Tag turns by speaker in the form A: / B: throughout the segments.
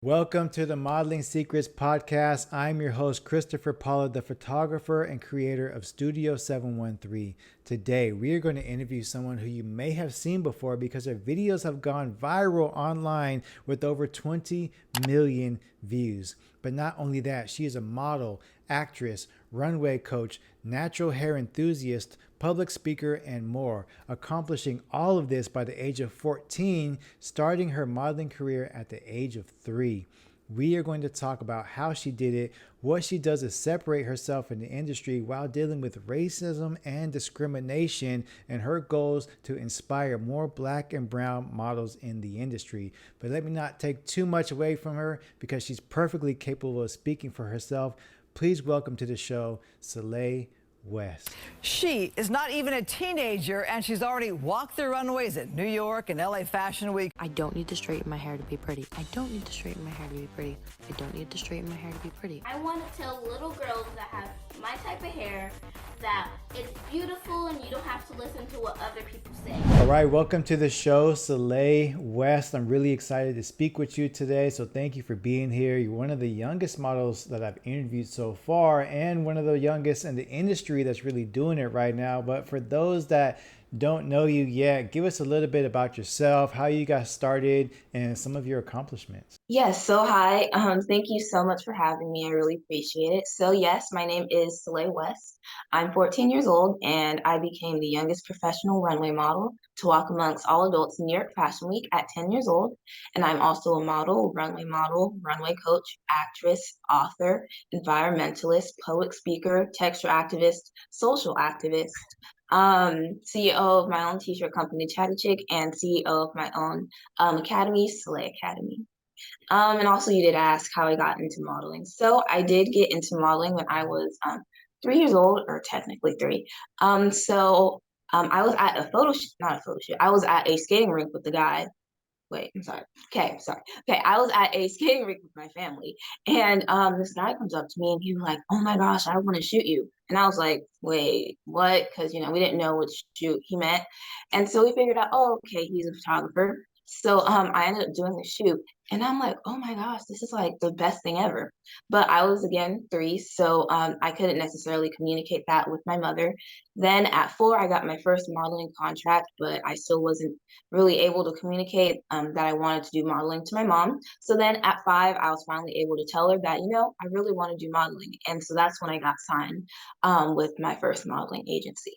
A: Welcome to the Modeling Secrets Podcast. I'm your host, Christopher Pollard, the photographer and creator of Studio 713. Today, we are going to interview someone who you may have seen before because her videos have gone viral online with over 20 million views. But not only that, she is a model, actress, runway coach, natural hair enthusiast, public speaker, and more, accomplishing all of this by the age of 14, starting her modeling career at the age of 3. We are going to talk about how she did it, what she does to separate herself in the industry while dealing with racism and discrimination, and her goals to inspire more Black and brown models in the industry. But let me not take too much away from her because she's perfectly capable of speaking for herself. Please welcome to the show, Celai West.
B: She is not even a teenager, and she's already walked the runways at New York and LA Fashion Week.
C: I don't need to straighten my hair to be pretty. I don't need to straighten my hair to be pretty. I don't need to straighten my hair to be pretty.
D: I want to tell little girls that have my type of hair that it's beautiful and you don't have to listen to what other people say.
A: All right, welcome to the show, Celai West. I'm really excited to speak with you today, so thank you for being here. You're one of the youngest models that I've interviewed so far and one of the youngest in the industry that's really doing it right now. But for those that don't know you yet, give us a little bit about yourself, how you got started, and some of your accomplishments.
E: Yes, so hi. Thank you so much for having me. I really appreciate it. So yes, my name is Celai West. I'm 14 years old and I became the youngest professional runway model to walk amongst all adults in New York Fashion Week at 10 years old. And I'm also a model, runway coach, actress, author, environmentalist, public speaker, texture activist, social activist, CEO of my own t-shirt company, Chatty Chick, and CEO of my own academy, Celai Academy. And also you did ask how I got into modeling. So I did get into modeling when I was 3 years old, or technically three. I was at a photo shoot, not a photo shoot. I was at a skating rink with the guy. Wait, I'm sorry. Okay, sorry. Okay, I was at a skating rink with my family, and this guy comes up to me and he was like, "Oh my gosh, I want to shoot you." And I was like, "Wait, what?" Because we didn't know what shoot he meant, and so we figured out, oh, okay, he's a photographer. So I ended up doing the shoot, and I'm like, "Oh my gosh, this is like the best thing ever." But I was again three, so I couldn't necessarily communicate that with my mother. Then at 4, I got my first modeling contract, but I still wasn't really able to communicate that I wanted to do modeling to my mom. So then at 5, I was finally able to tell her that, I really want to do modeling. And so that's when I got signed with my first modeling agency.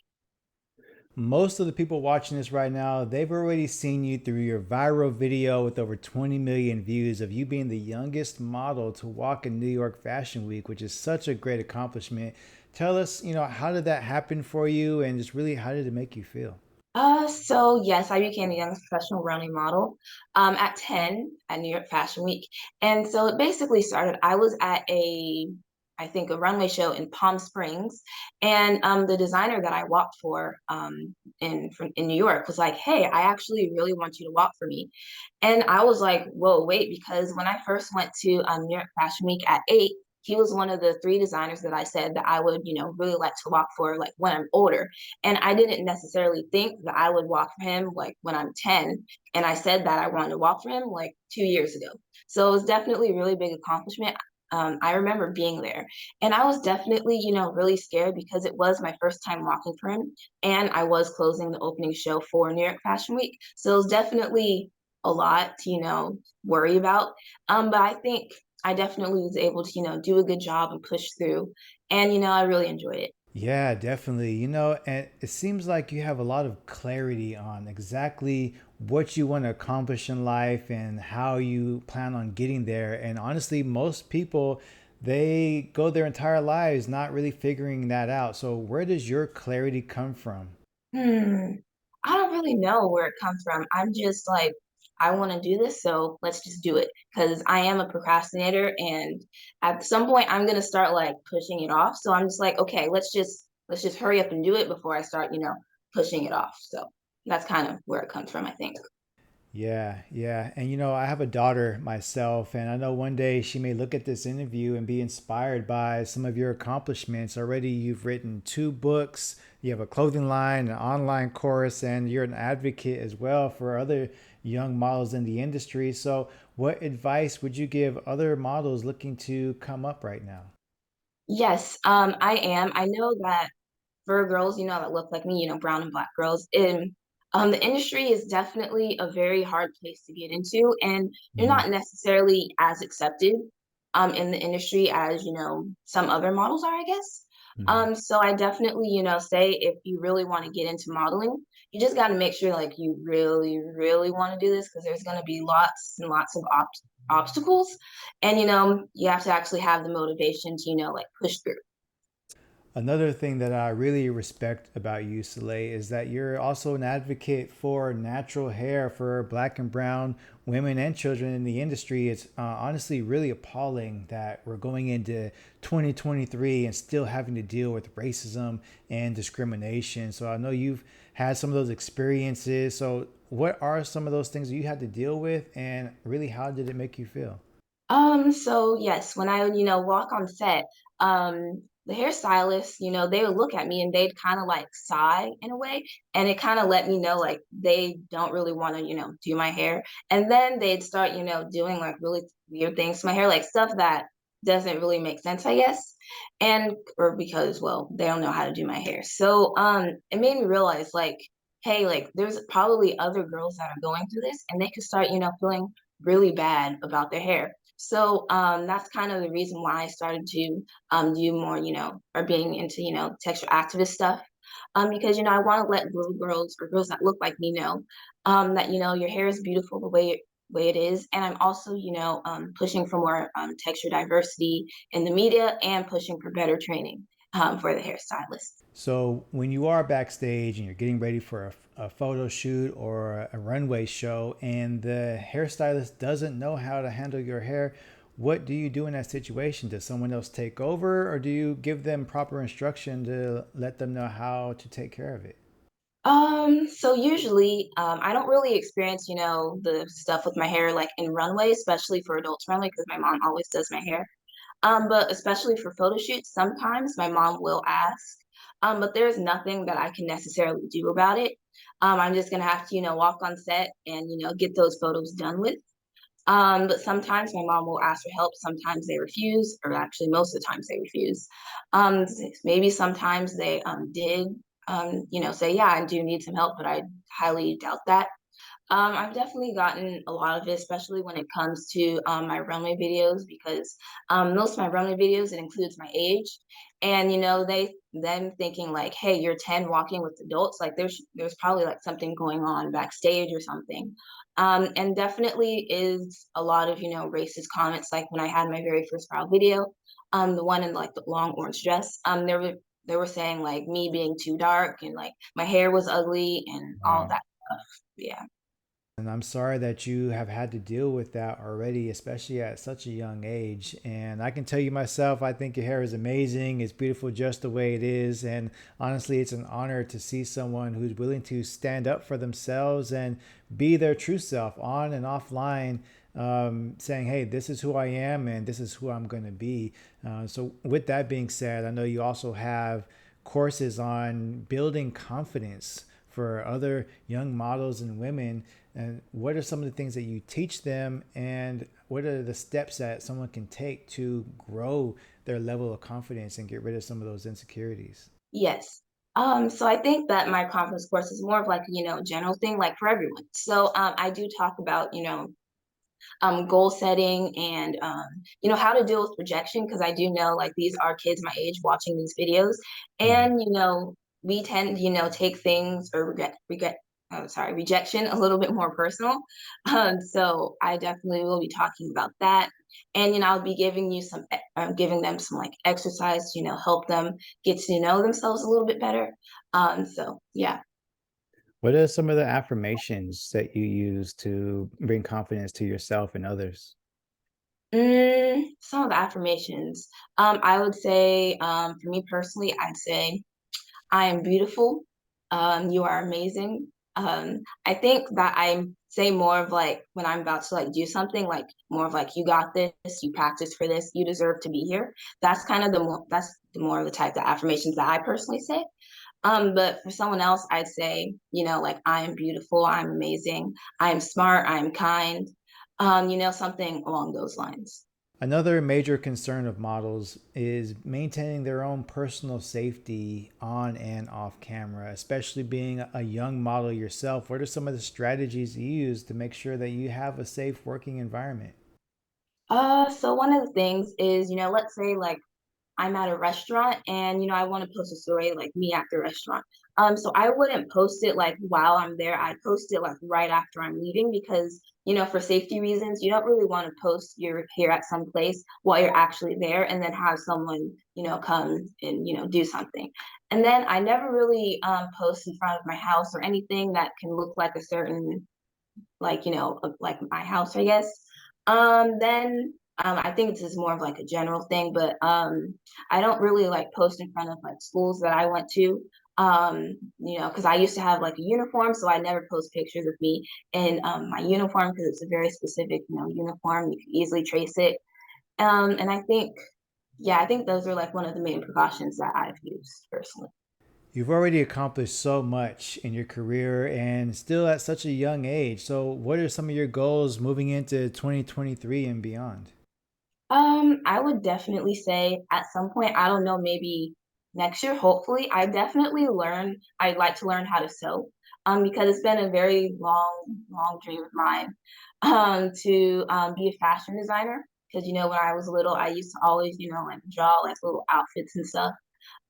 A: Most of the people watching this right now, they've already seen you through your viral video with over 20 million views of you being the youngest model to walk in New York Fashion Week, which is such a great accomplishment. Tell us, how did that happen for you and just really how did it make you feel?
E: So yes, I became the youngest professional runway model at 10 at New York Fashion Week. And so it basically started, I was at I think a runway show in Palm Springs, and the designer that I walked for in New York was like, "Hey, I actually really want you to walk for me." And I was like, "Whoa, wait," because when I first went to New York Fashion Week at 8, he was one of the 3 designers that I said that I would, really like to walk for like when I'm older. And I didn't necessarily think that I would walk for him like when I'm 10. And I said that I wanted to walk for him like 2 years ago. So it was definitely a really big accomplishment. I remember being there, and I was definitely, really scared because it was my first time walking for him, and I was closing the opening show for New York Fashion Week. So it was definitely a lot to, worry about. But I think I definitely was able to, do a good job and push through. And, I really enjoyed it.
A: Yeah, definitely. And it seems like you have a lot of clarity on exactly what you want to accomplish in life and how you plan on getting there. And honestly, most people, they go their entire lives not really figuring that out. So where does your clarity come from?
E: Hmm. I don't really know where it comes from. I'm just like, I want to do this, so let's just do it. Because I am a procrastinator, and at some point, I'm gonna start like pushing it off. So I'm just like, okay, let's just hurry up and do it before I start, pushing it off. So that's kind of where it comes from, I think.
A: Yeah, yeah. And I have a daughter myself, and I know one day she may look at this interview and be inspired by some of your accomplishments. Already, you've written 2 books, you have a clothing line, an online course, and you're an advocate as well for other young models in the industry. So, What advice would you give other models looking to come up right now?
E: Yes, I am. I know that for girls, that look like me, brown and black girls, the industry is definitely a very hard place to get into, and you're
A: Mhm.
E: not necessarily as accepted in the industry as some other models are, I guess.
A: Mhm.
E: So I definitely, say if you really want to get into modeling, you just got to make sure like you really, really want to do this because there's going to be lots and lots of obstacles, and you have to actually have the motivation to like push through.
A: Another thing that I really respect about you, Soleil, is that you're also an advocate for natural hair for black and brown women and children in the industry. It's honestly really appalling that we're going into 2023 and still having to deal with racism and discrimination. So I know you've had some of those experiences. So, what are some of those things that you had to deal with, and really, how did it make you feel?
E: So yes, when I would, walk on set, the hairstylists, they would look at me and they'd kind of like sigh in a way, and it kind of let me know like they don't really want to, do my hair. And then they'd start, doing like really weird things to my hair, like stuff that doesn't really make sense, I guess. And or because, well, they don't know how to do my hair. So it made me realize like, hey, like there's probably other girls that are going through this and they could start, feeling really bad about their hair. So that's kind of the reason why I started to do more, or being into, texture activist stuff. Because, I want to let little girls or girls that look like me know that, your hair is beautiful the way it is. And I'm also, pushing for more texture diversity in the media and pushing for better training for the hairstylist.
A: So when you are backstage and you're getting ready for a photo shoot or a runway show and the hairstylist doesn't know how to handle your hair, what do you do in that situation? Does someone else take over or do you give them proper instruction to let them know how to take care of it?
E: So usually, I don't really experience, the stuff with my hair like in runway, especially for adults runway, because my mom always does my hair. But especially for photo shoots, sometimes my mom will ask. But there's nothing that I can necessarily do about it. I'm just gonna have to, walk on set and, get those photos done with. But sometimes my mom will ask for help. Sometimes they refuse, or actually most of the times they refuse. Um, Maybe sometimes they did, say, yeah, I do need some help, but I highly doubt that. I've definitely gotten a lot of it, especially when it comes to my runway videos, because most of my runway videos it includes my age, and them thinking like, hey, you're 10 walking with adults, like there's probably like something going on backstage or something, and definitely is a lot of racist comments, like when I had my very first viral video, the one in like the long orange dress, they were saying like me being too dark and like my hair was ugly and all
A: Wow.
E: that stuff. Yeah.
A: And I'm sorry that you have had to deal with that already, especially at such a young age. And I can tell you myself, I think your hair is amazing. It's beautiful just the way it is. And honestly, it's an honor to see someone who's willing to stand up for themselves and be their true self on and offline, saying, hey, this is who I am and this is who I'm going to be. So, with that being said, I know you also have courses on building confidence for other young models and women, and what are some of the things that you teach them and what are the steps that someone can take to grow their level of confidence and get rid of some of those insecurities?
E: Yes. So I think that my confidence course is more of like, general thing, like for everyone. So I do talk about, goal setting and, how to deal with rejection, because I do know like these are kids my age watching these videos.
A: Mhm.
E: And, we tend, take things or rejection a little bit more personal. So I definitely will be talking about that. And, I'll be giving you giving them some like exercise to, help them get to know themselves a little bit better. So yeah.
A: What are some of the affirmations that you use to bring confidence to yourself and others?
E: Some of the affirmations. I would say, for me personally, I'd say, I am beautiful. You are amazing. I think that I say more of like when I'm about to like do something, like more of like, you got this, you practice for this, you deserve to be here. That's the more of the type of affirmations that I personally say. But for someone else, I'd say, like I am beautiful, I'm amazing, I am smart, I am kind. Something along those lines.
A: Another major concern of models is maintaining their own personal safety on and off camera, especially being a young model yourself. What are some of the strategies you use to make sure that you have a safe working environment?
E: So one of the things is, let's say like I'm at a restaurant and I want to post a story like me at the restaurant. So I wouldn't post it like while I'm there. I post it like right after I'm leaving because for safety reasons, you don't really want to post you're here at some place while you're actually there and then have someone come and do something. And then I never really post in front of my house or anything that can look like a certain like like my house, I guess. Then I think this is more of like a general thing, but I don't really like post in front of like schools that I went to. Because I used to have like a uniform, so I never post pictures of me in my uniform because it's a very specific uniform. You can easily trace it. And I think, yeah, I think those are like one of the main precautions that I've used personally.
A: You've already accomplished so much in your career and still at such a young age. So, what are some of your goals moving into 2023 and beyond?
E: I would definitely say at some point, I don't know, maybe next year, hopefully, I'd like to learn how to sew. Because it's been a very long dream of mine, to be a fashion designer. Because when I was little, I used to always, like draw like little outfits and stuff.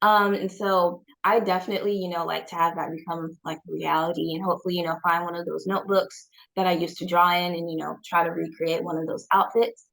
E: And so I definitely, like to have that become like reality and hopefully, find one of those notebooks that I used to draw in and, try to recreate one of those outfits.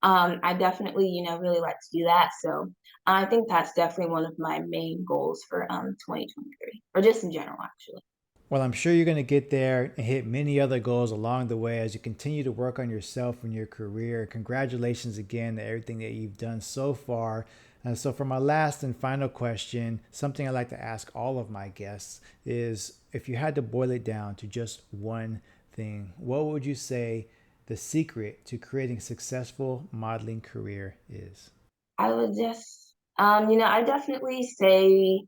E: I definitely, really like to do that. So I think that's definitely one of my main goals for 2023 or just in general, actually.
A: Well, I'm sure you're going to get there and hit many other goals along the way as you continue to work on yourself and your career. Congratulations again to everything that you've done so far. And so, for my last and final question, something I like to ask all of my guests is if you had to boil it down to just one thing, what would you say the secret to creating a successful modeling career is?
E: I would just, I definitely say,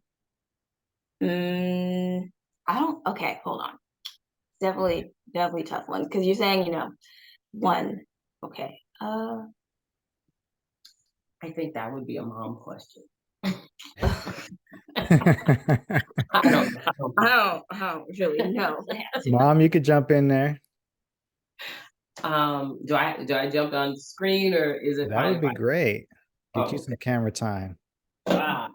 E: mm, I don't, okay, hold on. Definitely tough one because you're saying, one. Okay.
F: I think that would be a mom question.
E: I don't really know the answer.
A: Mom, you could jump in there.
F: Do I jump on the screen or is it
A: That
F: fine
A: would
F: if
A: be great. Get
F: oh,
A: you some camera time.
F: ah,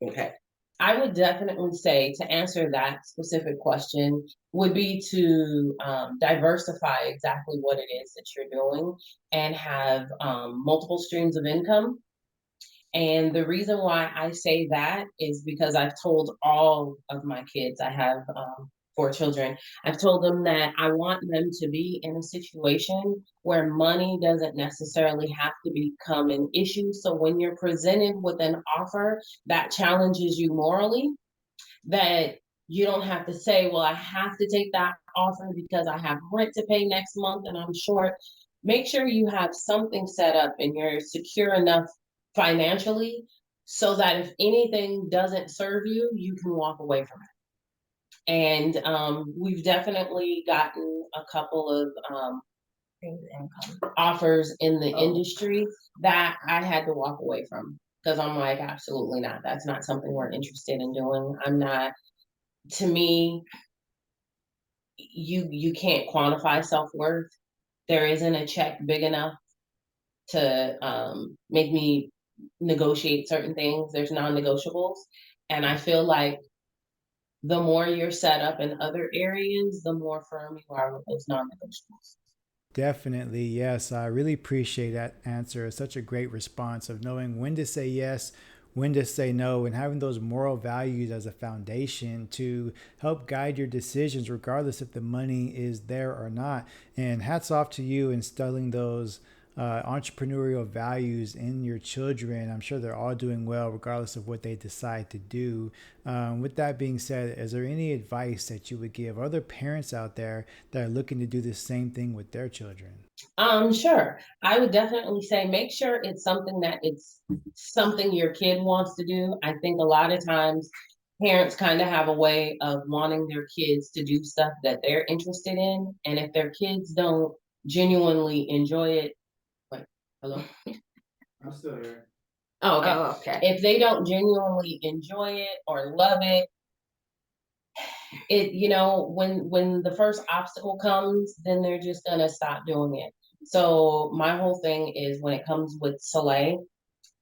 F: okay. I would definitely say to answer that specific question would be to diversify exactly what it is that you're doing and have multiple streams of income. And the reason why I say that is because I've told all of my kids, I have 4 children, I've told them that I want them to be in a situation where money doesn't necessarily have to become an issue. So when you're presented with an offer that challenges you morally, that you don't have to say, well, I have to take that offer because I have rent to pay next month and I'm short. Make sure you have something set up and you're secure enough financially so that if anything doesn't serve you, you can walk away from it. And we've definitely gotten a couple of offers in the industry that I had to walk away from because I'm like, absolutely not. That's not something we're interested in doing. I'm not, to me, you can't quantify self-worth. There isn't a check big enough to make me negotiate certain things. There's non-negotiables. And I feel like the more you're set up in other areas, the more firm you are with those non-negotiables.
A: Definitely, yes. I really appreciate that answer. It's such a great response of knowing when to say yes, when to say no, and having those moral values as a foundation to help guide your decisions, regardless if the money is there or not. And hats off to you instilling those entrepreneurial values in your children. I'm sure they're all doing well, regardless of what they decide to do. With that being said, is there any advice that you would give other parents out there that are looking to do the same thing with their children?
F: Sure. I would definitely say make sure it's something your kid wants to do. I think a lot of times parents kind of have a way of wanting their kids to do stuff that they're interested in. And if their kids don't genuinely enjoy it. Wait, hello?
A: I'm still here.
F: Oh, okay.
E: Oh, okay.
F: If they don't genuinely enjoy it or love it, when the first obstacle comes, then they're just gonna stop doing it. So my whole thing is, when it comes with Celai,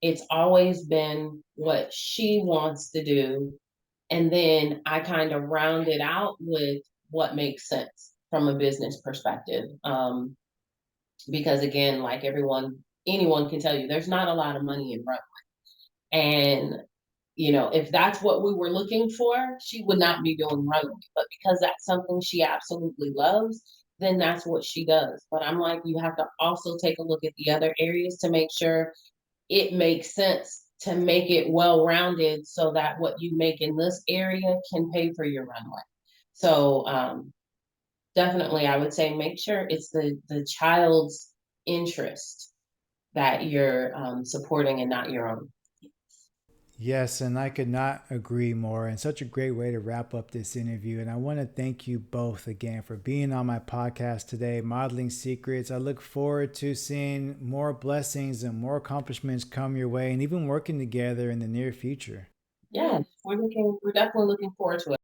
F: it's always been what she wants to do, and then I kind of round it out with what makes sense from a business perspective. Because again, like anyone can tell you, there's not a lot of money in runway. And if that's what we were looking for, she would not be doing runway. But because that's something she absolutely loves, then that's what she does. But I'm like, you have to also take a look at the other areas to make sure it makes sense to make it well-rounded, so that what you make in this area can pay for your runway. So definitely, I would say make sure it's the child's interest that you're supporting, and not your own.
A: Yes, and I could not agree more. And such a great way to wrap up this interview. And I want to thank you both again for being on my podcast today, Modeling Secrets. I look forward to seeing more blessings and more accomplishments come your way, and even working together in the near future.
F: Yeah, we're definitely looking forward to it.